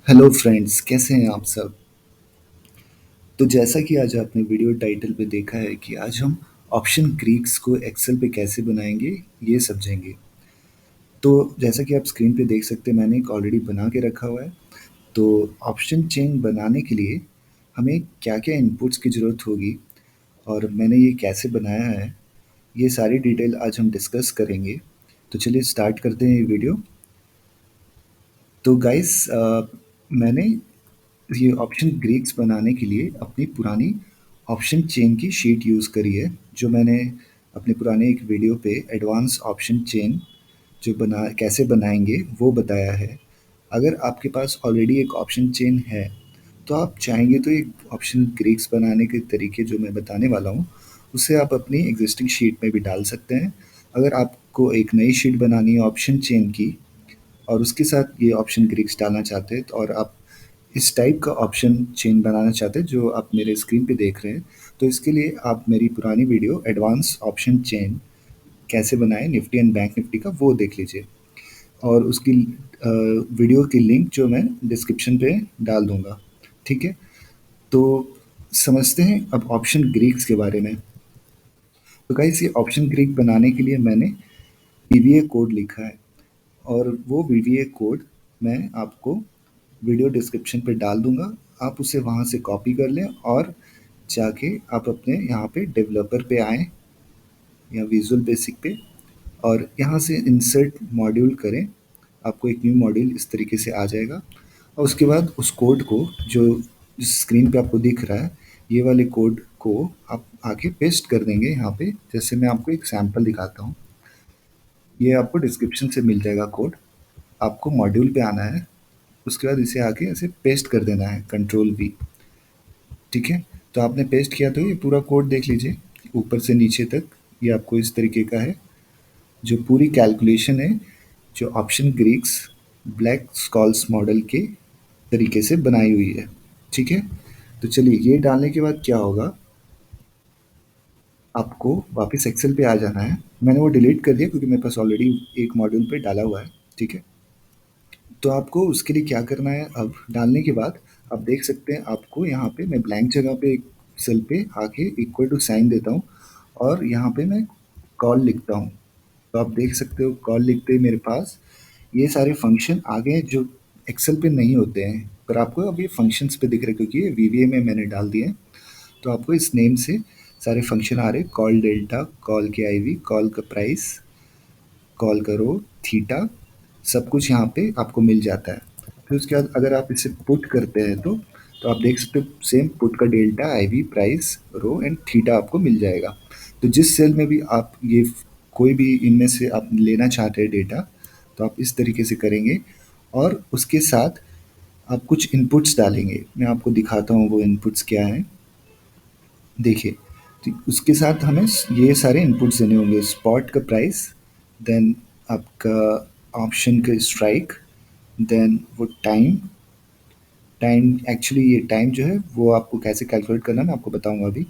Hello friends, कैसे हैं आप सब। तो जैसा कि आज आपने वीडियो टाइटल पे देखा है कि आज हम ऑप्शन ग्रीक्स को एक्सेल पे कैसे बनाएंगे ये समझेंगे। तो जैसा कि आप स्क्रीन पे देख सकते हैं, मैंने एक ऑलरेडी बना के रखा हुआ है। तो ऑप्शन चेन बनाने के लिए हमें क्या क्या इनपुट्स की ज़रूरत होगी और मैंने ये कैसे बनाया है, ये सारी डिटेल आज हम डिस्कस करेंगे। तो चलिए स्टार्ट करते हैं ये वीडियो। तो गाइस, मैंने ये ऑप्शन ग्रीक्स बनाने के लिए अपनी पुरानी ऑप्शन चेन की शीट यूज़ करी है, जो मैंने अपने पुराने एक वीडियो पे एडवांस ऑप्शन चेन जो बना कैसे बनाएंगे वो बताया है। अगर आपके पास ऑलरेडी एक ऑप्शन चेन है तो आप चाहेंगे तो एक ऑप्शन ग्रीक्स बनाने के तरीके जो मैं बताने वाला हूँ उसे आप अपनी एग्जिस्टिंग शीट में भी डाल सकते हैं। अगर आपको एक नई शीट बनानी है ऑप्शन चेन की और उसके साथ ये ऑप्शन ग्रीक्स डालना चाहते हैं, तो और आप इस टाइप का ऑप्शन चेन बनाना चाहते हैं जो आप मेरे स्क्रीन पे देख रहे हैं, तो इसके लिए आप मेरी पुरानी वीडियो एडवांस ऑप्शन चेन कैसे बनाएं निफ्टी एंड बैंक निफ्टी का वो देख लीजिए। और उसकी वीडियो की लिंक जो मैं डिस्क्रिप्शन पे डाल दूंगा। ठीक है। तो समझते हैं अब ऑप्शन ग्रीक्स के बारे में। तो गाइस, ये ऑप्शन ग्रीक बनाने के लिए मैंने वीवीए कोड लिखा है और वो वीवीए कोड मैं आपको वीडियो डिस्क्रिप्शन पे डाल दूंगा। आप उसे वहाँ से कॉपी कर लें और जाके आप अपने यहाँ पे डेवलपर पे आएँ या विजुअल बेसिक पे और यहाँ से इंसर्ट मॉड्यूल करें। आपको एक न्यू मॉड्यूल इस तरीके से आ जाएगा और उसके बाद उस कोड को जो स्क्रीन पे आपको दिख रहा है, ये वाले कोड को आप आके पेस्ट कर देंगे यहाँ पे। जैसे मैं आपको एक सैम्पल दिखाता हूँ, ये आपको डिस्क्रिप्शन से मिल जाएगा कोड। आपको मॉड्यूल पे आना है, उसके बाद इसे आके ऐसे पेस्ट कर देना है, कंट्रोल वी। ठीक है। तो आपने पेस्ट किया तो ये पूरा कोड देख लीजिए ऊपर से नीचे तक, ये आपको इस तरीके का है। जो पूरी कैलकुलेशन है जो option Greeks black Scholtz model के तरीके से बनाई हुई है। ठीक है। तो चलिए, ये डालने के बाद क्या होगा, आपको वापस एक्सेल पे आ जाना है। मैंने वो डिलीट कर दिया क्योंकि मेरे पास ऑलरेडी एक मॉड्यूल पे डाला हुआ है। ठीक है। तो आपको उसके लिए क्या करना है, अब डालने के बाद आप देख सकते हैं आपको यहाँ पे मैं ब्लैंक जगह पे एक सेल पे आके इक्वल टू साइन देता हूँ और यहाँ पे मैं कॉल लिखता हूँ। तो आप देख सकते हो कॉल लिखते ही मेरे पास ये सारे फंक्शन आ गए जो एक्सेल पे नहीं होते हैं, पर आपको अब ये फंक्शंस पे दिख रहे हैं क्योंकि ये वीवीए में मैंने डाल दिए हैं। तो आपको इस नेम से सारे फंक्शन आ रहे हैं, कॉल डेल्टा, कॉल के आईवी, कॉल का प्राइस, कॉल करो थीटा, सब कुछ यहाँ पे आपको मिल जाता है। फिर उसके बाद अगर आप इसे पुट करते हैं तो आप देख सकते हो सेम पुट का delta, IV, price, rho and theta आपको मिल जाएगा। तो जिस सेल में भी आप ये कोई भी इनमें से आप लेना चाहते हैं डेटा, तो आप इस तरीके से करेंगे और उसके साथ आप कुछ इनपुट्स डालेंगे। मैं आपको दिखाता हूँ वो इनपुट्स क्या हैं। देखिए, तो उसके साथ हमें ये सारे इनपुट्स देने होंगे, स्पॉट का प्राइस, देन आपका ऑप्शन का स्ट्राइक, देन वो टाइम। टाइम एक्चुअली ये टाइम जो है वो आपको कैसे कैलकुलेट करना है मैं आपको बताऊंगा अभी।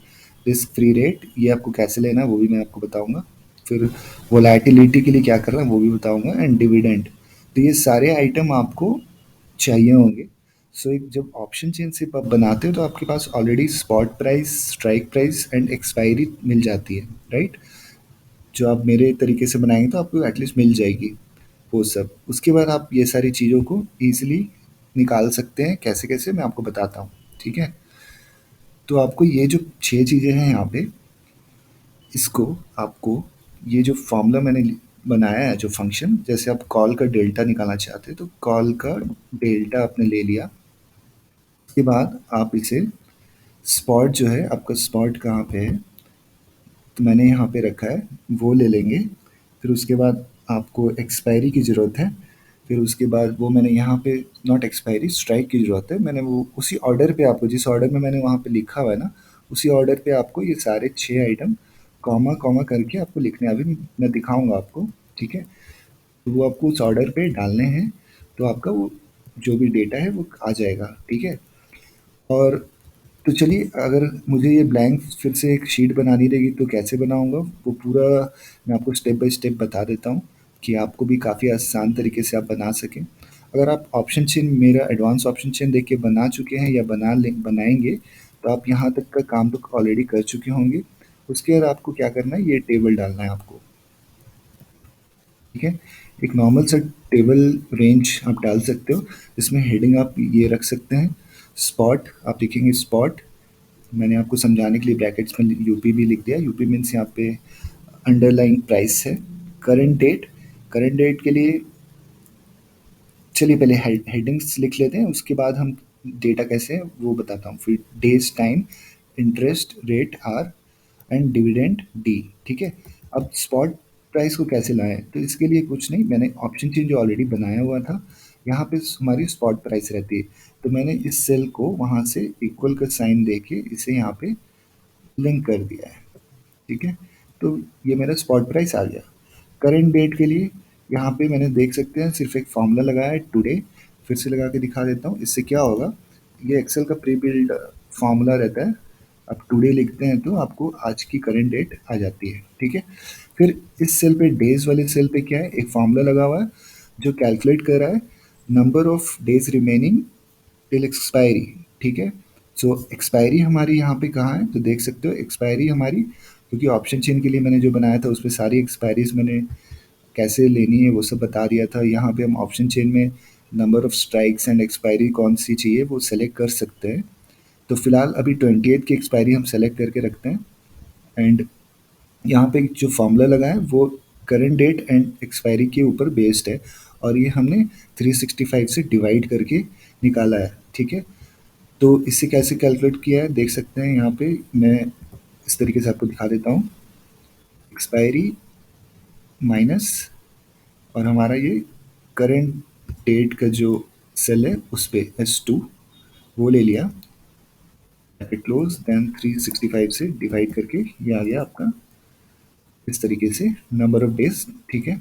रिस्क फ्री रेट ये आपको कैसे लेना है वो भी मैं आपको बताऊंगा। फिर वोलेटिलिटी के लिए क्या करना है वो भी बताऊंगा, एंड डिविडेंड। तो ये सारे आइटम आपको चाहिए होंगे। सो एक जब ऑप्शन चेन सिर्फ आप बनाते हो तो आपके पास already spot price, strike price and expiry मिल जाती है, राइट। जो आप मेरे तरीके से बनाएंगे तो आपको एटलीस्ट मिल जाएगी वो सब। उसके बाद आप ये सारी चीज़ों को ईजिली निकाल सकते हैं, कैसे कैसे मैं आपको बताता हूँ। ठीक है। तो आपको ये जो छः चीज़ें हैं यहाँ पे, इसको आपको ये जो फॉर्मूला मैंने बनाया है जो फंक्शन, जैसे आप कॉल का डेल्टा निकालना चाहते हैं तो कॉल का डेल्टा आपने ले लिया। उसके बाद आप इसे स्पॉट जो है आपका स्पॉट कहाँ पे है, तो मैंने यहाँ पे रखा है, वो ले लेंगे। फिर उसके बाद आपको एक्सपायरी की ज़रूरत है। फिर उसके बाद वो मैंने यहाँ पे नॉट एक्सपायरी, स्ट्राइक की ज़रूरत है। मैंने वो उसी ऑर्डर पे आपको जिस ऑर्डर में मैंने वहाँ पे लिखा हुआ है ना, उसी ऑर्डर पे आपको ये सारे छः आइटम कॉमा कॉमा करके आपको लिखने हैं। अभी मैं दिखाऊंगा आपको। ठीक है। तो वो आपको उस ऑर्डर पे डालने हैं, तो आपका वो जो भी डेटा है वो आ जाएगा। ठीक है। और तो चलिए, अगर मुझे ये ब्लैंक फिर से एक शीट बनानी रहेगी तो कैसे बनाऊंगा वो पूरा मैं आपको स्टेप बाय स्टेप बता देता हूँ कि आपको भी काफ़ी आसान तरीके से आप बना सकें। अगर आप ऑप्शन चेन मेरा एडवांस ऑप्शन चेन देख के बना चुके हैं या बनाएंगे, तो आप यहाँ तक का काम तो ऑलरेडी कर चुके होंगे। उसके बाद आपको क्या करना है, ये टेबल डालना है आपको, ठीक है। एक नॉर्मल सा टेबल रेंज आप डाल सकते हो, इसमें हेडिंग आप ये रख सकते हैं, स्पॉट आप लिखेंगे स्पॉट। मैंने आपको समझाने के लिए ब्रैकेट्स में यूपी भी लिख दिया, यूपी मीन्स यहाँ पे अंडरलाइंग प्राइस है। करंट डेट, करंट डेट के लिए चलिए पहले हेडिंग्स लिख लेते हैं, उसके बाद हम डेटा कैसे है वो बताता हूँ। फिर days time, interest rate R and dividend D, ठीक है। अब स्पॉट प्राइस को कैसे लाएं, तो इसके लिए कुछ नहीं, मैंने ऑप्शन चेन जो ऑलरेडी बनाया हुआ था, यहाँ पे हमारी स्पॉट प्राइस रहती है, तो मैंने इस सेल को वहाँ से इक्वल का साइन दे के इसे यहाँ पे लिंक कर दिया है, ठीक है। तो ये मेरा स्पॉट प्राइस आ गया। करंट डेट के लिए यहाँ पे मैंने देख सकते हैं सिर्फ एक फॉर्मूला लगाया है टुडे, फिर से लगा के दिखा देता हूँ। इससे क्या होगा, ये एक्सेल का प्री बिल्ड फॉर्मूला रहता है, आप टुडे लिखते हैं तो आपको आज की करंट डेट आ जाती है, ठीक है। फिर इस सेल पे, डेज वाले सेल पे क्या है, एक फॉर्मूला लगा हुआ है जो कैलकुलेट कर रहा है number of days remaining till expiry, ठीक है। सो एक्सपायरी हमारी यहाँ पे कहाँ है, तो देख सकते हो एक्सपायरी हमारी, क्योंकि ऑप्शन चेन के लिए मैंने जो बनाया था उस पर सारी एक्सपायरीज मैंने कैसे लेनी है वो सब बता दिया था। यहाँ पे हम ऑप्शन चेन में number of strikes and expiry कौन सी चाहिए वो सेलेक्ट कर सकते हैं। तो फिलहाल अभी 28 की एक्सपायरी हम सेलेक्ट करके रखते हैं, एंड यहाँ पे जो फॉर्मूला लगा है वो करंट डेट एंड एक्सपायरी के ऊपर बेस्ड है, और ये हमने 365 से डिवाइड करके निकाला है, ठीक है। तो इसे कैसे कैलकुलेट किया है देख सकते हैं, यहाँ पे मैं इस तरीके से आपको दिखा देता हूँ। एक्सपायरी माइनस, और हमारा ये करंट डेट का जो सेल है उस पे S2 वो ले लिया, ब्रैकेट क्लोज, देन 365 से डिवाइड करके ये आ गया आपका इस तरीके से नंबर ऑफ डेज, ठीक है।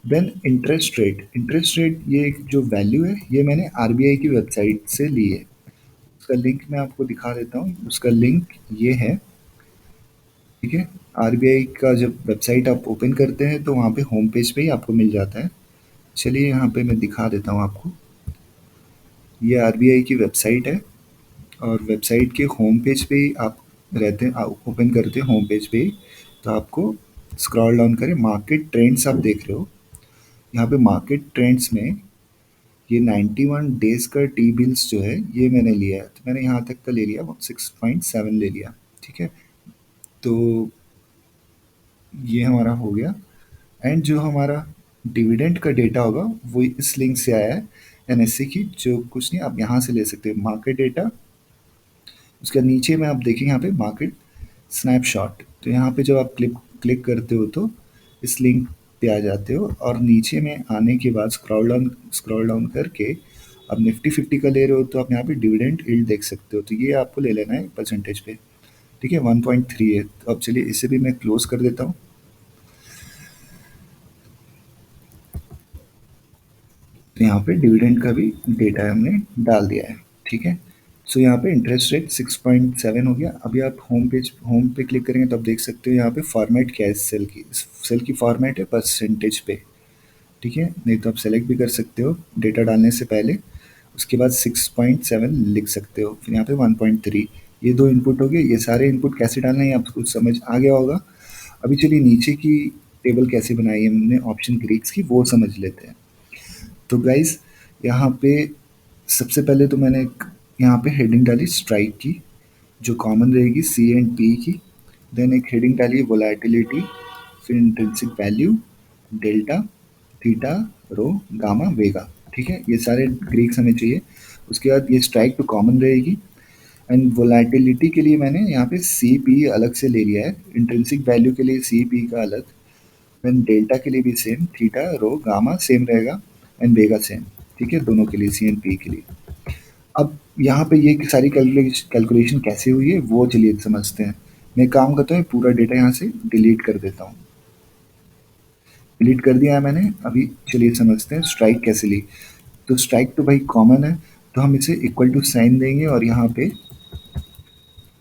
Then interest rate, interest rate ये एक जो वैल्यू है ये मैंने आरबीआई की वेबसाइट से ली है, उसका लिंक मैं आपको दिखा देता हूँ। उसका लिंक ये है, ठीक है। आरबीआई का जब वेबसाइट आप ओपन करते हैं तो वहाँ पे होम पेज पे ही आपको मिल जाता है। चलिए यहाँ पे मैं दिखा देता हूँ आपको, ये आरबीआई की वेबसाइट है, और वेबसाइट के होम पेज पे ही आप रहते हैं, ओपन करते हैं होम पेज पे ही, तो आपको स्क्रॉल डाउन करें, मार्केट ट्रेंड्स आप देख रहे हो, यहाँ पे मार्केट ट्रेंड्स में ये 91 डेज का टी बिल्स जो है ये मैंने लिया है, तो मैंने यहाँ तक का ले लिया, 6.7 ले लिया, ठीक है। तो ये हमारा हो गया, एंड जो हमारा डिविडेंड का डेटा होगा वो इस लिंक से आया है एनएससी की, जो कुछ नहीं आप यहाँ से ले सकते हो मार्केट डेटा। उसके नीचे में आप देखेंगे यहाँ पे मार्केट स्नैपशॉट, तो यहाँ पे जब आप क्लिक क्लिक करते हो तो इस लिंक पे आ जाते हो, और नीचे में आने के बाद स्क्रॉल डाउन करके आप निफ्टी 50 का ले रहे हो तो आप यहाँ पे डिविडेंड यील्ड देख सकते हो, तो ये आपको ले लेना है परसेंटेज पे, ठीक है। 1.3 है, तो अब चलिए इसे भी मैं क्लोज कर देता हूँ। तो यहाँ पे डिविडेंड का भी डेटा हमने डाल दिया है, ठीक है। सो यहाँ पे इंटरेस्ट रेट 6.7 हो गया। अभी आप होम पे क्लिक करेंगे तो आप देख सकते हो यहाँ पे फॉर्मेट क्या है इस सेल की, इस सेल की फॉर्मेट है परसेंटेज पे, ठीक है। नहीं तो आप सेलेक्ट भी कर सकते हो डेटा डालने से पहले, उसके बाद 6.7 लिख सकते हो, फिर यहाँ पे 1.3, ये दो इनपुट हो गए। ये सारे इनपुट कैसे डालना है आपको कुछ समझ आ गया होगा। अभी चलिए नीचे की टेबल कैसे बनाई है हमने ऑप्शन ग्रीक्स की वो समझ लेते हैं। तो गाइस यहाँ पे सबसे पहले तो मैंने यहाँ पे हेडिंग डाली स्ट्राइक की, जो कॉमन रहेगी सी एंड पी की। देन एक हेडिंग डाली वोलेटिलिटी, फिर intrinsic value, delta, theta, rho, gamma, वेगा, ठीक है। ये सारे ग्रीक्स हमें चाहिए। उसके बाद ये स्ट्राइक तो कॉमन रहेगी, एंड वोलेटिलिटी के लिए मैंने यहाँ पे सी पी अलग से ले लिया है, इंट्रिंसिक वैल्यू के लिए सी पी का अलग, देन डेल्टा के लिए भी same, theta rho gamma same रहेगा, एंड वेगा सेम, ठीक है, दोनों के लिए सी एंड पी के लिए। अब यहाँ पे ये सारी कैलकुलेशन कैसे हुई है वो चलिए समझते हैं। मैं काम करता हूँ पूरा डेटा यहाँ से डिलीट कर देता हूँ, डिलीट कर दिया है मैंने। अभी चलिए समझते हैं स्ट्राइक कैसे ली। तो स्ट्राइक तो भाई कॉमन है, तो हम इसे इक्वल टू साइन देंगे, और यहाँ पे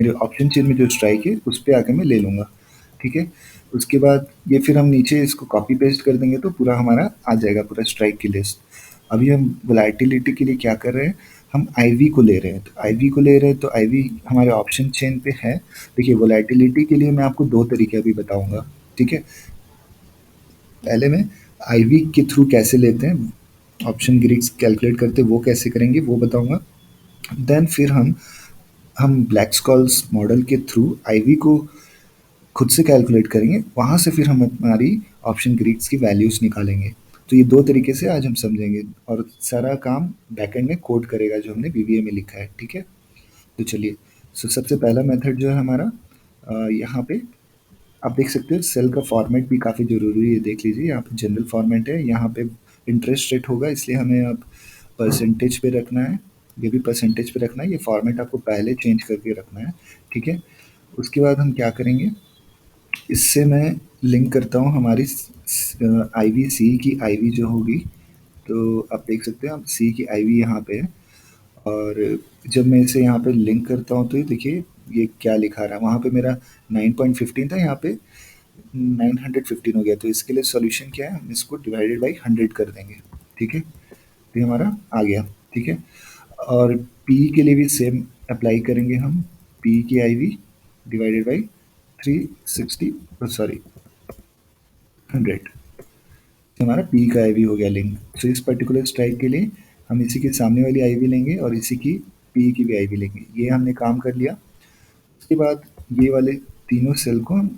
मेरे ऑप्शन चेन में जो स्ट्राइक है उस पर आके मैं ले लूँगा, ठीक है। उसके बाद ये फिर हम नीचे इसको कॉपी पेस्ट कर देंगे तो पूरा हमारा आ जाएगा पूरा स्ट्राइक की लिस्ट। अभी हम वोलेटिलिटी के लिए क्या कर रहे हैं, हम आईवी को ले रहे हैं, तो आईवी को ले रहे हैं तो आईवी हमारे ऑप्शन चेन पे है। देखिए वोलेटिलिटी के लिए मैं आपको दो तरीके अभी बताऊंगा, ठीक है। पहले मैं आईवी के थ्रू कैसे लेते हैं, ऑप्शन ग्रिड्स कैलकुलेट करते हैं, वो कैसे करेंगे वो बताऊंगा। देन फिर हम ब्लैक स्कॉल्स मॉडल के थ्रू आईवी को खुद से कैलकुलेट करेंगे, वहाँ से फिर हम हमारी ऑप्शन ग्रिड्स की वैल्यूज़ निकालेंगे। तो ये दो तरीके से आज हम समझेंगे, और सारा काम बैकएंड में कोड करेगा जो हमने वीवीए में लिखा है, ठीक है। तो चलिए, सबसे पहला मेथड जो है हमारा, यहाँ पे आप देख सकते हो सेल का फॉर्मेट भी काफ़ी ज़रूरी है, देख लीजिए यहाँ पे जनरल फॉर्मेट है, यहाँ पे इंटरेस्ट रेट होगा इसलिए हमें अब परसेंटेज पे रखना है, ये भी परसेंटेज पे रखना है, ये फॉर्मेट आपको पहले चेंज करके रखना है, ठीक है। उसके बाद हम क्या करेंगे, इससे मैं लिंक करता हूँ हमारी आईवी सी की आईवी जो होगी, तो आप देख सकते हैं अब सी की आईवी यहाँ पे है, और जब मैं इसे यहाँ पे लिंक करता हूँ तो ये देखिए ये क्या लिखा रहा है, वहाँ पे मेरा 9.15 था, यहाँ पे 915 हो गया, तो इसके लिए सॉल्यूशन क्या है, हम इसको डिवाइडेड बाई 100 कर देंगे, ठीक है। तो ये हमारा आ गया, ठीक है। और पी के लिए भी सेम अप्लाई करेंगे हम, पी की आईवी डिवाइडेड बाई 360, सॉरी 100, हमारा पी का आईवी हो गया लिंक। तो इस पर्टिकुलर स्ट्राइक के लिए हम इसी के सामने वाली आईवी लेंगे और इसी की पी की भी आईवी लेंगे, ये हमने काम कर लिया। उसके बाद ये वाले तीनों सेल को हम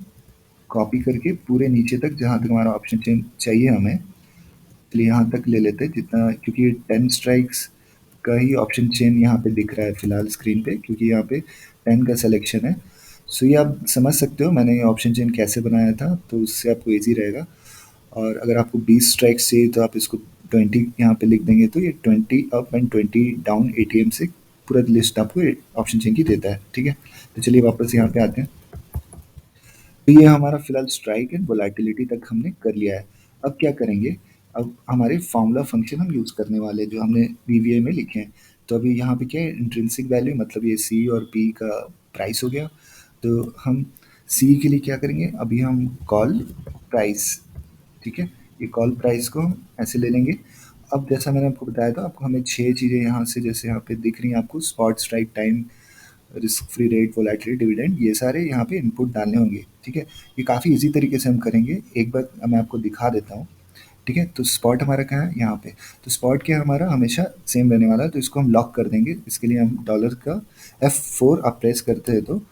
कॉपी करके पूरे नीचे तक जहाँ तक हमारा ऑप्शन चेन चाहिए हमें, चलिए यहाँ तक ले लेते हैं जितना, क्योंकि 10 स्ट्राइक्स का ही ऑप्शन चेन यहाँ पे दिख रहा है फिलहाल स्क्रीन पे, क्योंकि यहाँ पे 10 का सिलेक्शन है। सो ये आप समझ सकते हो मैंने ये ऑप्शन चेन कैसे बनाया था, तो उससे आपको ईजी रहेगा। और अगर आपको 20 स्ट्राइक्स चाहिए तो आप इसको 20 यहाँ पे लिख देंगे, तो ये 20 अप एंड 20 डाउन एटीएम से पूरा लिस्ट आपको ऑप्शन चेन की देता है, ठीक है। तो चलिए वापस यहाँ पे आते हैं। तो ये हमारा फिलहाल स्ट्राइक एंड वोलेटिलिटी तक हमने कर लिया है। अब क्या करेंगे, अब हमारे फार्मूला फंक्शन हम यूज़ करने वाले हैं जो हमने वीवीए में लिखे हैं। तो अभी यहाँ पे क्या है, इंट्रिंसिक वैल्यू मतलब ये सी और पी का प्राइस हो गया। तो हम सी के लिए क्या करेंगे, अभी हम कॉल प्राइस, ठीक है, ये कॉल प्राइस को हम ऐसे ले लेंगे। अब जैसा मैंने आपको बताया था, आपको हमें 6 चीज़ें यहाँ से जैसे यहाँ पे दिख रही हैं आपको, spot, strike, time, risk free rate, volatility, dividend, ये सारे यहाँ पे इनपुट डालने होंगे, ठीक है। ये काफ़ी ईज़ी तरीके से हम करेंगे, एक बार मैं आपको दिखा देता हूँ, ठीक है। तो स्पॉट हमारा कहाँ है, यहाँ पे। तो स्पॉट क्या हमारा हमेशा सेम रहने वाला है, तो इसको हम लॉक कर देंगे। इसके लिए हम डॉलर का F4 आप प्रेस करते हैं तो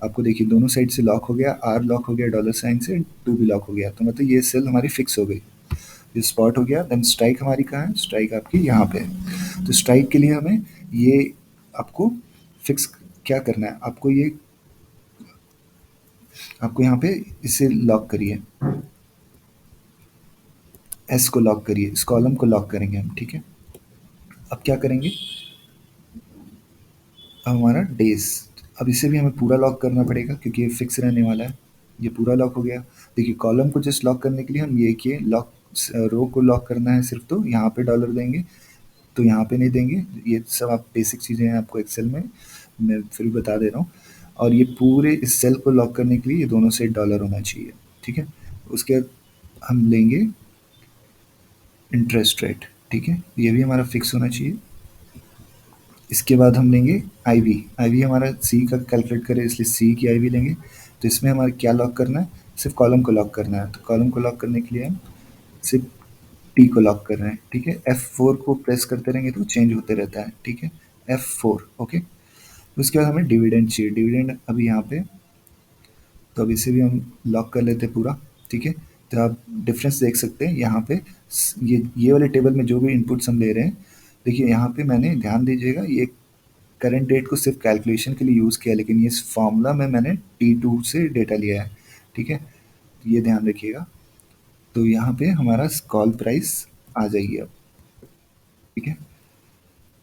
आपको देखिए दोनों साइड से लॉक हो गया, आर लॉक हो गया डॉलर साइन से, टू भी लॉक हो गया, तो मतलब ये सेल हमारी फिक्स हो गई, ये स्पॉट हो गया। देन स्ट्राइक हमारी कहाँ है, स्ट्राइक आपकी यहाँ पे है। तो स्ट्राइक के लिए हमें ये आपको फिक्स क्या करना है, आपको यहाँ पे इसे लॉक करिए, एस को लॉक करिए, इस कॉलम को लॉक करेंगे हम, ठीक है। अब क्या करेंगे, अब हमारा डेज, अब इसे भी हमें पूरा लॉक करना पड़ेगा क्योंकि ये फिक्स रहने वाला है। ये पूरा लॉक हो गया। देखिए कॉलम को जस्ट लॉक करने के लिए हम ये किए, लॉक रो को लॉक करना है सिर्फ, तो यहाँ पे डॉलर देंगे, तो यहाँ पे नहीं देंगे। ये सब आप बेसिक चीज़ें हैं आपको एक्सेल में मैं फिर भी बता दे रहा हूँ। और ये पूरे इस सेल को लॉक करने के लिए ये दोनों साइड डॉलर होना चाहिए, ठीक है। उसके बाद हम लेंगे इंटरेस्ट रेट, ठीक है, ये भी हमारा फिक्स होना चाहिए। इसके बाद हम लेंगे आईवी, आईवी हमारा सी का कैलकुलेट करें इसलिए सी की आईवी लेंगे। तो इसमें हमारा क्या लॉक करना है, सिर्फ कॉलम को लॉक करना है, तो कॉलम को लॉक करने के लिए हम सिर्फ टी को लॉक कर रहे हैं, ठीक है। F4 को प्रेस करते रहेंगे तो चेंज होते रहता है, ठीक है, F4, ओके। उसके बाद हमें डिविडेंड चाहिए, डिविडेंड अभी यहाँ पे, तो अब इसे भी हम लॉक कर लेते हैं पूरा, ठीक है। तो आप डिफरेंस देख सकते हैं यहाँ पे, ये वाले टेबल में जो भी इनपुट्स हम ले रहे हैं, देखिए यहाँ पे मैंने ध्यान दीजिएगा ये करंट डेट को सिर्फ कैलकुलेशन के लिए यूज़ किया, लेकिन ये फार्मूला में मैंने T2 से डेटा लिया है, ठीक है, तो ये ध्यान रखिएगा। तो यहाँ पे हमारा कॉल प्राइस आ जाएगी अब, ठीक है।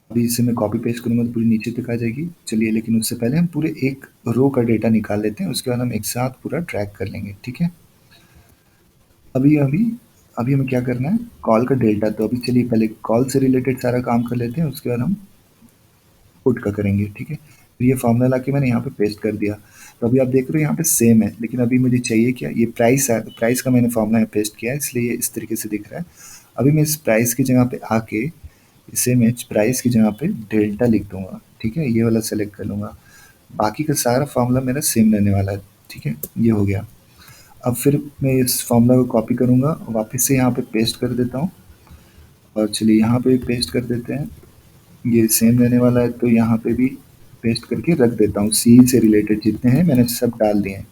अभी इसे मैं कॉपी पेस्ट करूँगा तो पूरी नीचे तक आ जाएगी। चलिए लेकिन उससे पहले हम पूरे एक रो का डेटा निकाल लेते हैं, उसके बाद हम एक साथ पूरा ट्रैक कर लेंगे, ठीक है। अभी अभी अभी हमें क्या करना है, कॉल का डेल्टा, तो अभी चलिए पहले कॉल से रिलेटेड सारा काम कर लेते हैं, उसके बाद हम पुट का करेंगे, ठीक है। तो ये फार्मूला लाके मैंने यहाँ पे पेस्ट कर दिया। तो अभी आप देख रहे हो यहाँ पे सेम है, लेकिन अभी मुझे चाहिए क्या, ये प्राइस है, प्राइस का मैंने फार्मूला में पेस्ट किया है इसलिए ये इस तरीके से दिख रहा है। अभी मैं इस प्राइस की जगह पे आके इसे मैं प्राइस की जगह पे डेल्टा लिख दूंगा, ठीक है, ये वाला सेलेक्ट कर लूँगा। बाकी का सारा फार्मूला मेरा सेम रहने वाला है, ठीक है, ये हो गया। अब फिर मैं इस फार्मूला को कॉपी करूँगा, वापस से यहाँ पे पेस्ट कर देता हूँ, और चलिए यहाँ पे भी पेस्ट कर देते हैं। ये सेम रहने वाला है, तो यहाँ पे भी पेस्ट करके रख देता हूँ। सी से रिलेटेड जितने हैं मैंने सब डाल दिए हैं,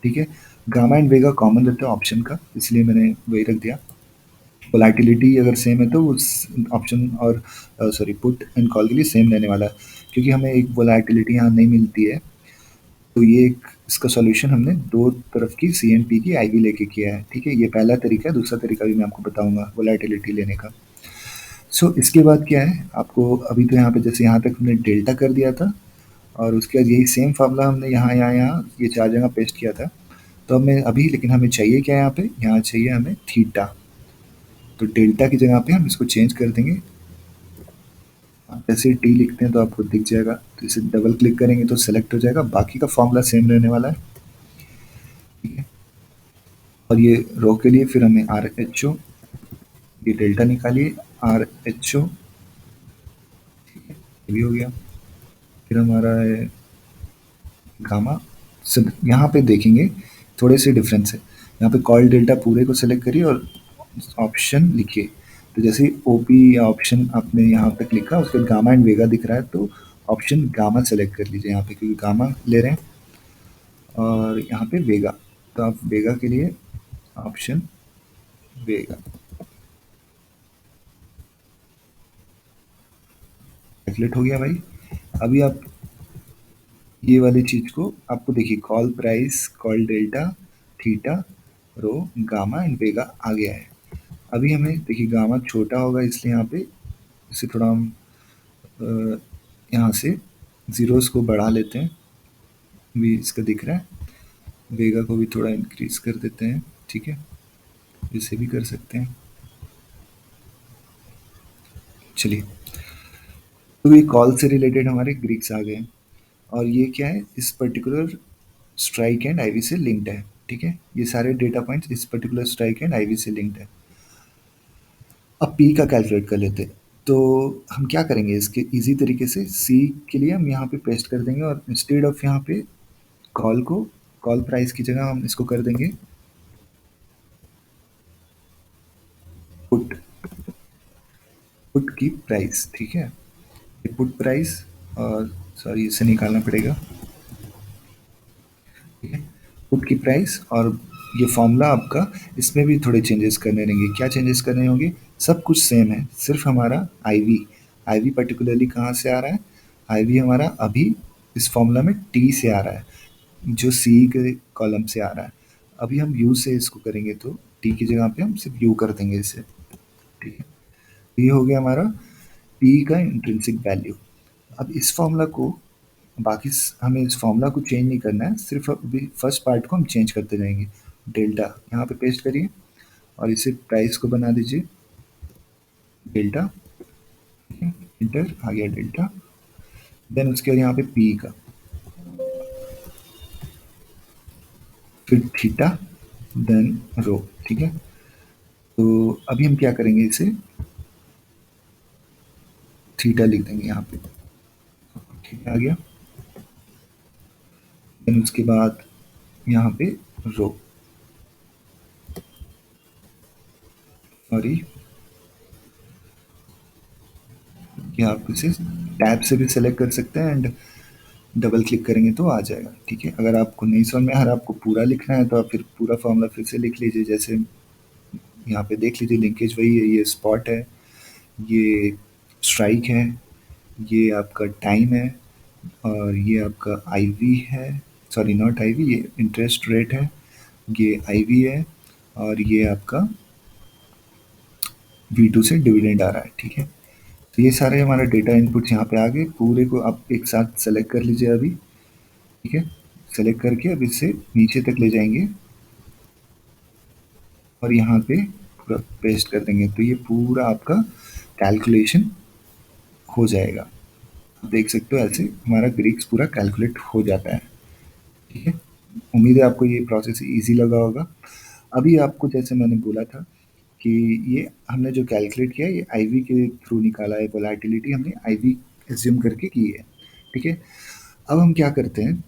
ठीक है। गामा एंड वेगा कॉमन रहता है ऑप्शन का, इसलिए मैंने वही रख दिया। वोलेटिलिटी अगर सेम है तो उस ऑप्शन और सॉरी पुट एंड कॉल के लिए सेम रहने वाला है, क्योंकि हमें एक वोलेटिलिटी यहाँ नहीं मिलती है। तो ये एक इसका सॉल्यूशन हमने दो तरफ की सी एंड पी की आई वी लेके किया है, ठीक है। ये पहला तरीका है, दूसरा तरीका भी मैं आपको बताऊंगा वोलेटिलिटी लेने का। सो इसके बाद क्या है, आपको अभी तो यहाँ पे जैसे यहाँ तक हमने डेल्टा कर दिया था, और उसके बाद यही सेम फार्मूला हमने यहाँ यहाँ यहाँ ये चार जगह पेस्ट किया था। तो हमें अभी लेकिन हमें चाहिए क्या, यहाँ पे यहाँ चाहिए हमें थीटा। तो डेल्टा की जगह पे हम इसको चेंज कर देंगे। आप जैसे टी लिखते हैं तो आपको दिख जाएगा, तो इसे डबल क्लिक करेंगे तो सेलेक्ट हो जाएगा। बाकी का फॉर्मूला सेम रहने वाला है, ठीक है। और ये रो के लिए फिर हमें आर एच ओ, ये डेल्टा निकालिए, आर एच ओ, ये भी हो गया। फिर हमारा है गामा। सब यहाँ पे देखेंगे थोड़े से डिफरेंस है। यहाँ पे कॉल डेल्टा पूरे को सेलेक्ट करिए और ऑप्शन लिखिए। तो जैसे ओपी या ऑप्शन आपने यहाँ तक लिखा, उसके बाद गामा एंड वेगा दिख रहा है, तो ऑप्शन गामा सेलेक्ट कर लीजिए यहाँ पे, क्योंकि गामा ले रहे हैं। और यहाँ पे वेगा, तो आप वेगा के लिए ऑप्शन वेगा कैलकुलेट हो गया भाई। अभी आप ये वाली चीज़ को आपको देखिए, call price, call delta, theta, rho, gamma and vega आ गया है। अभी हमें देखिए गामा छोटा होगा, इसलिए यहाँ पे इसे थोड़ा हम अ, यहाँ से ज़ीरोस को बढ़ा लेते हैं, भी इसका दिख रहा है। वेगा को भी थोड़ा इंक्रीज कर देते हैं, ठीक है, इसे भी कर सकते हैं। चलिए, तो ये कॉल से रिलेटेड हमारे ग्रीक्स आ गए हैं। और ये क्या है, इस पर्टिकुलर स्ट्राइक एंड आईवी से लिंक्ड है, ठीक है। ये सारे डेटा पॉइंट्स इस पर्टिकुलर स्ट्राइक एंड आईवी से लिंक्ड है। अब पी का कैलकुलेट कर लेते हैं। तो हम क्या करेंगे, इसके इजी तरीके से सी के लिए हम यहाँ पे पेस्ट कर देंगे, और इंस्टेड ऑफ यहाँ पे कॉल को, कॉल प्राइस की जगह हम इसको कर देंगे पुट, पुट की प्राइस, ठीक है। ये पुट प्राइस, और सॉरी इसे निकालना पड़ेगा, ठीक है। पुट की प्राइस, और ये फॉर्मूला आपका, इसमें भी थोड़े चेंजेस करने रहेंगे। क्या चेंजेस करने होंगे, सब कुछ सेम है, सिर्फ हमारा आईवी, आईवी पर्टिकुलरली कहाँ से आ रहा है, आईवी हमारा अभी इस फॉर्मूला में टी से आ रहा है, जो सी के कॉलम से आ रहा है। अभी हम यू से इसको करेंगे, तो टी की जगह पे हम सिर्फ यू कर देंगे इसे, ठीक है। ये हो गया हमारा पी का इंट्रिंसिक वैल्यू। अब इस फॉर्मूला को, बाकी हमें इस फॉर्मूला को चेंज नहीं करना है, सिर्फ अभी फर्स्ट पार्ट को हम चेंज करते जाएंगे। डेल्टा यहाँ पे पेस्ट करिए, और इसे प्राइस को बना दीजिए डेल्टा, इंटर आ गया डेल्टा। देन उसके बाद यहाँ पे पी का, फिर थीटा, देन रो, ठीक है। तो अभी हम क्या करेंगे, इसे थीटा लिख देंगे यहाँ पे, ठीक है, आ गया। देन उसके बाद यहाँ पे रो, सॉरी कि आप इसे टैब से भी सेलेक्ट कर सकते हैं, एंड डबल क्लिक करेंगे तो आ जाएगा, ठीक है। अगर आपको नहीं समझ में आ रहा, आपको पूरा लिखना है, तो आप फिर पूरा फॉर्मूला फिर से लिख लीजिए। जैसे यहाँ पे देख लीजिए, लिंकेज वही है, ये स्पॉट है, ये स्ट्राइक है, ये आपका टाइम है, और ये आपका आईवी है, सॉरी नॉट आईवी, ये इंटरेस्ट रेट है, ये आईवी है, और ये आपका V2 से डिविडेंड आ रहा है, ठीक है। तो ये सारे हमारा डेटा इनपुट्स यहाँ पे आ गए, पूरे को आप एक साथ सेलेक्ट कर लीजिए अभी, ठीक है। सेलेक्ट करके अब इसे नीचे तक ले जाएंगे, और यहाँ पे पूरा पेस्ट कर देंगे, तो ये पूरा आपका कैलकुलेशन हो जाएगा। आप देख सकते हो ऐसे हमारा ग्रीक्स पूरा कैलकुलेट हो जाता है, ठीक है। उम्मीद है आपको ये प्रोसेस इजी लगा होगा। अभी आपको जैसे मैंने बोला था कि ये हमने जो कैलकुलेट किया है ये आईवी के थ्रू निकाला है, वोलेटिलिटी हमने आईवी एज्यूम करके की है, ठीक है। अब हम क्या करते हैं,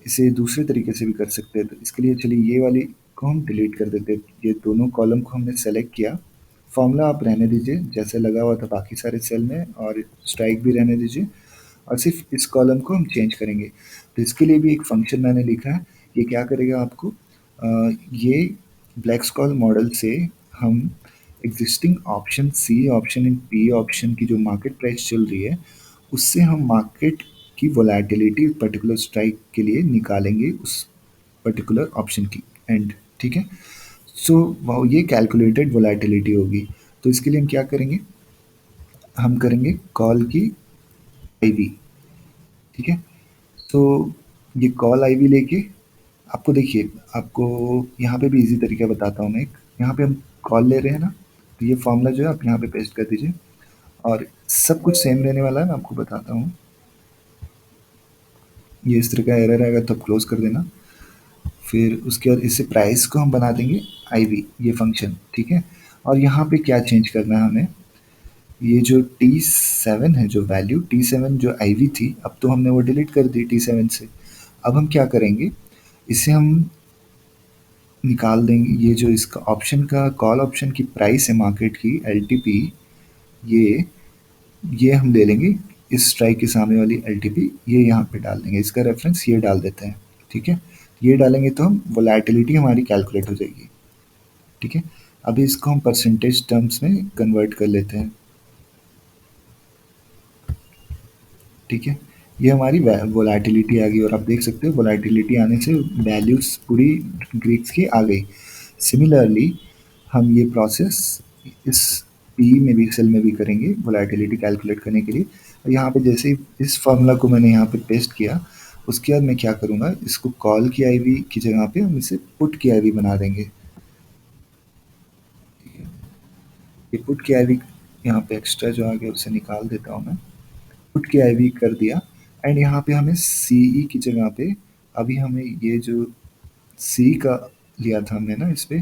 इसे दूसरे तरीके से भी कर सकते हैं, तो इसके लिए चलिए ये वाली को हम डिलीट कर देते हैं। ये दोनों कॉलम को हमने सेलेक्ट किया, फॉर्मूला आप रहने दीजिए जैसे लगा हुआ था बाकी सारे सेल में, और स्ट्राइक भी रहने दीजिए, और सिर्फ इस कॉलम को हम चेंज करेंगे। तो इसके लिए भी एक फंक्शन मैंने लिखा है, ये क्या करेगा आपको, ये ब्लैक स्कॉल मॉडल से हम existing option C option and P option की जो मार्केट प्राइस चल रही है, उससे हम मार्केट की वोलेटिलिटी पर्टिकुलर स्ट्राइक के लिए निकालेंगे उस पर्टिकुलर ऑप्शन की एंड, ठीक है। सो ये कैलकुलेटेड वोलेटिलिटी होगी। तो इसके लिए हम क्या करेंगे, हम करेंगे कॉल की आईवी, ठीक है। तो ये कॉल आईवी लेके आपको देखिए, आपको यहाँ पे भी इजी तरीका बताता हूँ मैं एक। यहाँ पे हम कॉल ले रहे हैं ना, तो ये फॉर्मूला जो है आप यहाँ पे पेस्ट कर दीजिए, और सब कुछ सेम रहने वाला है, मैं आपको बताता हूँ। ये इस तरह का एरर आएगा तो आप क्लोज कर देना। फिर उसके बाद इससे प्राइस को हम बना देंगे आईवी, ये फंक्शन, ठीक है। और यहाँ पे क्या चेंज करना है हमें, ये जो T7 है, जो वैल्यू T7 जो आईवी थी, अब तो हमने वो डिलीट कर दी T7 से। अब हम क्या करेंगे, इसे हम निकाल देंगे, ये जो इसका ऑप्शन का कॉल ऑप्शन की प्राइस है मार्केट की एलटीपी, ये हम ले लेंगे, इस स्ट्राइक के सामने वाली एलटीपी ये यहाँ पे डाल देंगे, इसका रेफरेंस ये डाल देते हैं, ठीक है। ये डालेंगे तो हम वोलेटिलिटी हमारी कैलकुलेट हो जाएगी, ठीक है। अभी इसको हम परसेंटेज टर्म्स में कन्वर्ट कर लेते हैं, ठीक है। ये हमारी वोलेटिलिटी आ गई, और आप देख सकते हो वोलेटिलिटी आने से वैल्यूज पूरी ग्रीक्स की आ गई। सिमिलरली हम ये प्रोसेस इस पी में भी, सेल में भी करेंगे वोलेटिलिटी कैलकुलेट करने के लिए। और यहाँ पे जैसे ही इस फार्मूला को मैंने यहाँ पे पेस्ट किया, उसके बाद मैं क्या करूँगा, इसको कॉल की आईवी की जगह पे हम इसे पुट की आईवी बना देंगे। ये पुट की आईवी यहाँ पे एक्स्ट्रा जो आ गया उसे निकाल देता हूँ मैं, पुट की आईवी कर दिया। एंड यहाँ पे हमें सीई की जगह पे, अभी हमें ये जो सी का लिया था हमने ना इस पे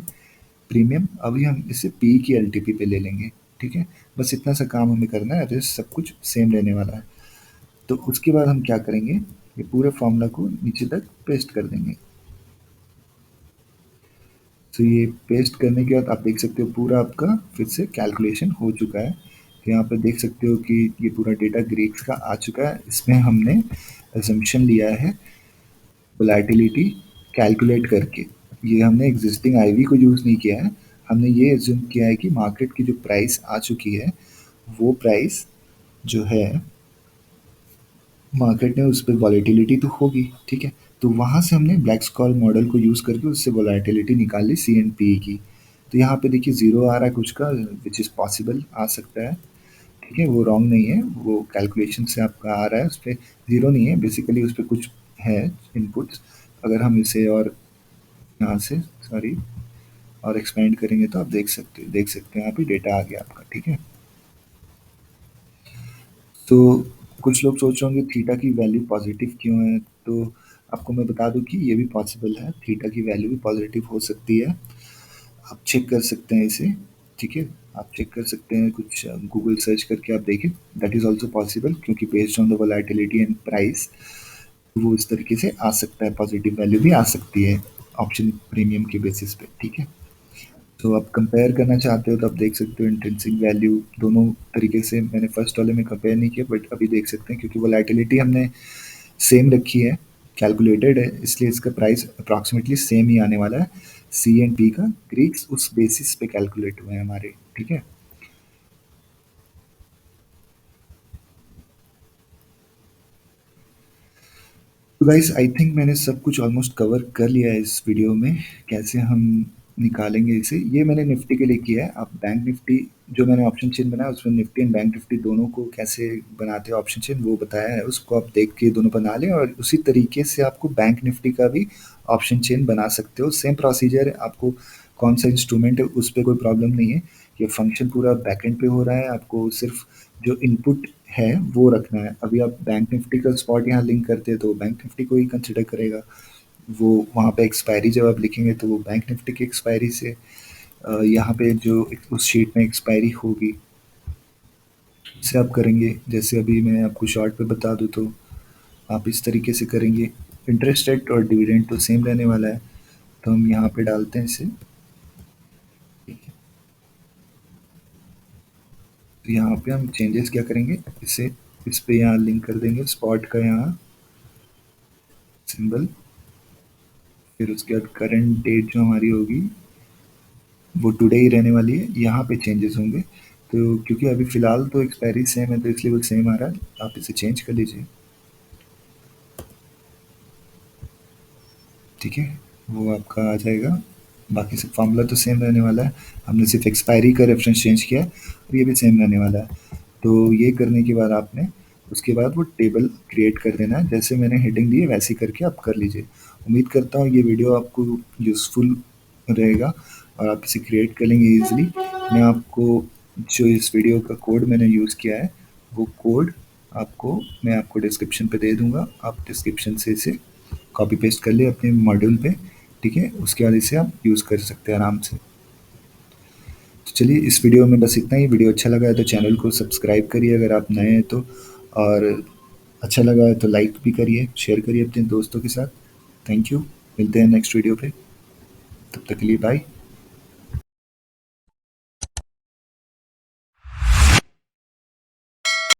प्रीमियम, अभी हम इसे पी की एलटीपी पे ले लेंगे, ठीक है। बस इतना सा काम हमें करना है, रेस्ट सब कुछ सेम रहने वाला है। तो उसके बाद हम क्या करेंगे, ये पूरे फॉर्मूला को नीचे तक पेस्ट कर देंगे। तो ये पेस्ट करने के बाद आप देख सकते हो पूरा आपका फिर से कैलकुलेशन हो चुका है। तो यहाँ पे देख सकते हो कि ये पूरा डेटा ग्रीक्स का आ चुका है। इसमें हमने असम्पशन लिया है वोलेटिलिटी कैलकुलेट करके, ये हमने एग्जिस्टिंग आईवी को यूज़ नहीं किया है। हमने ये एज्यूम किया है कि मार्केट की जो प्राइस आ चुकी है, वो प्राइस जो है मार्केट में उस पे वॉलेटिलिटी तो होगी, ठीक है। तो वहाँ से हमने ब्लैक स्कॉल मॉडल को यूज़ करके उससे वॉलेटिलिटी निकाल ली सी एंड पी की। तो यहाँ पे देखिए ज़ीरो आ रहा है कुछ का, विच इज़ पॉसिबल, आ सकता है, ठीक है। वो रॉन्ग नहीं है, वो कैलकुलेशन से आपका आ रहा है, उस पर ज़ीरो नहीं है, बेसिकली उस पर कुछ है इनपुट्स। अगर हम इसे और यहाँ से सॉरी और एक्सपेंड करेंगे तो आप देख सकते हैं यहाँ पे डेटा आ गया आपका, ठीक है। तो कुछ लोग सोच रहे होंगे थीटा की वैल्यू पॉजिटिव क्यों है, तो आपको मैं बता दूं कि ये भी पॉसिबल है, थीटा की वैल्यू भी पॉजिटिव हो सकती है। आप चेक कर सकते हैं इसे, ठीक है। आप चेक कर सकते हैं, कुछ गूगल सर्च करके आप देखें, दैट इज़ ऑल्सो पॉसिबल, क्योंकि based on the volatility and price वो इस तरीके से आ सकता है, पॉजिटिव वैल्यू भी आ सकती है ऑप्शन प्रीमियम के बेसिस पे, ठीक है। तो आप कंपेयर करना चाहते हो तो आप देख सकते हो इंट्रिंसिक वैल्यू दोनों तरीके से, मैंने फर्स्ट वाले में कंपेयर नहीं किया बट अभी देख सकते हैं, क्योंकि वोलेटिलिटी हमने सेम रखी है, कैलकुलेटेड है, इसलिए इसका प्राइस अप्रॉक्सीमेटली सेम ही आने वाला है। सी एंड पी का ग्रीक्स उस बेसिस पे कैलकुलेट हुए हैं हमारे, ठीक है। तो गाइस आई थिंक मैंने सब कुछ ऑलमोस्ट कवर कर लिया है इस वीडियो में, कैसे हम निकालेंगे इसे। ये मैंने निफ्टी के लिए किया है, आप बैंक निफ्टी जो मैंने ऑप्शन चेन बनाया उसमें निफ्टी एंड बैंक निफ्टी दोनों को कैसे बनाते हैं ऑप्शन चेन वो बताया है, उसको आप देख के दोनों बना लें, और उसी तरीके से आपको बैंक निफ्टी का भी ऑप्शन चेन बना सकते हो। सेम प्रोसीजर है, आपको कौन सा इंस्ट्रूमेंट है उस पर कोई प्रॉब्लम नहीं है, ये फंक्शन पूरा बैकएंड पे हो रहा है, आपको सिर्फ जो इनपुट है वो रखना है। अभी आप बैंक निफ्टी का स्पॉट यहाँ लिंक करते हैं तो बैंक निफ्टी को ही कंसिडर करेगा, वो वहाँ पे एक्सपायरी जब आप लिखेंगे तो वो बैंक निफ्टी की एक्सपायरी से यहाँ पे जो उस शीट में एक्सपायरी होगी उसे आप करेंगे। जैसे अभी मैं आपको शॉर्ट पे बता दूँ तो आप इस तरीके से करेंगे। इंटरेस्ट रेट और डिविडेंड तो सेम रहने वाला है, तो हम यहाँ पे डालते हैं इसे। तो यहाँ पे हम चेंजेस क्या करेंगे, इसे इस पे यहाँ लिंक कर देंगे स्पॉट का यहाँ सिंबल। फिर उसके बाद करंट डेट जो हमारी होगी वो टुडे ही रहने वाली है। यहाँ पे चेंजेस होंगे तो क्योंकि अभी फ़िलहाल तो एक्सपायरी सेम है तो इसलिए वो सेम आ रहा है, आप इसे चेंज कर लीजिए। ठीक है, वो आपका आ जाएगा। बाकी सब फार्मूला तो सेम रहने वाला है, हमने सिर्फ एक्सपायरी का रेफरेंस चेंज किया है और ये भी सेम रहने वाला है। तो ये करने के बाद आपने उसके बाद वो टेबल क्रिएट कर देना है, जैसे मैंने हेडिंग दी है वैसे ही करके आप कर लीजिए। उम्मीद करता हूँ ये वीडियो आपको यूज़फुल रहेगा और आप इसे क्रिएट कर लेंगे ईज़िली। मैं आपको जो इस वीडियो का कोड मैंने यूज़ किया है वो कोड आपको मैं आपको डिस्क्रिप्शन पे दे दूँगा, आप डिस्क्रिप्शन से इसे कॉपी पेस्ट कर लिए अपने मॉड्यूल पे। ठीक है, उसके बाद इसे आप यूज़ कर सकते हैं आराम से। तो चलिए इस वीडियो में बस इतना ही। वीडियो अच्छा लगा है तो चैनल को सब्सक्राइब करिए अगर आप नए हैं तो, और अच्छा लगा है तो लाइक भी करिए, शेयर करिए अपने दोस्तों के साथ। थैंक यू, मिलते हैं नेक्स्ट वीडियो पे, तब तक के लिए बाय।